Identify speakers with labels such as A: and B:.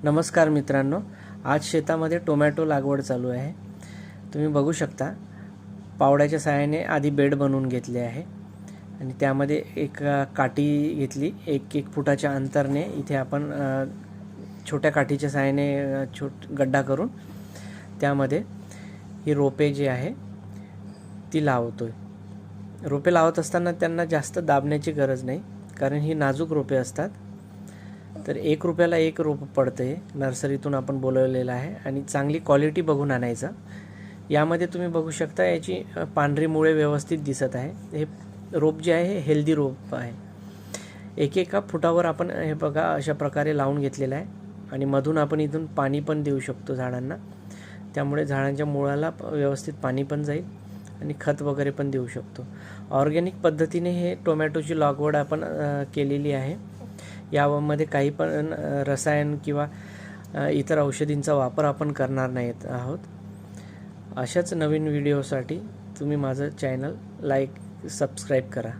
A: नमस्कार मित्रांनो, आज शेतामध्ये टोमॅटो लागवड चालू आहे। तुम्ही बघू शकता पावड्याच्या सहाय्याने आधी बेड बनवून घेतले आहे आणि त्यामध्ये एक काठी घेतली। एक फुटाच्या अंतराने इथे आपण छोट्या काठीच्या सहाय्याने गड्डा करून त्यामध्ये ही रोपे जी आहे ती लावतोय। रोपे लावत असताना त्यांना जास्त दाबण्याची गरज नाही, कारण ही नाजूक रोपे असतात। तर 1 रुपयाला 1 रोप पडते, नर्सरीतून आपण बोलवलेलं आहे आणि चांगली क्वालिटी बघून आणायचं। यामध्ये तुम्ही बघू शकता याची पांढरी मुळे व्यवस्थित दिसत आहे। हे रोप जे आहे हे हेल्दी रोप आहे। एका फुटावर आपण हे बघा अशा प्रकारे लावून घेतलेलं आहे आणि मधून आपण इथून पाणी पण देऊ शकतो झाडांना। त्यामुळे झाडांच्या मुळाला व्यवस्थित पाणी पण जाईल आणि खत वगैरे पण देऊ शकतो। ऑर्गॅनिक पद्धतीने हे टोमॅटोची लागवड आपण केलेली आहे। यामध्ये काही पण रसायन किंवा इतर औषधींचा वापर आपण करणार नाहीत आहोत। अशाच नवीन व्हिडिओसाठी तुम्ही माझं चॅनल लाईक सबस्क्राईब करा।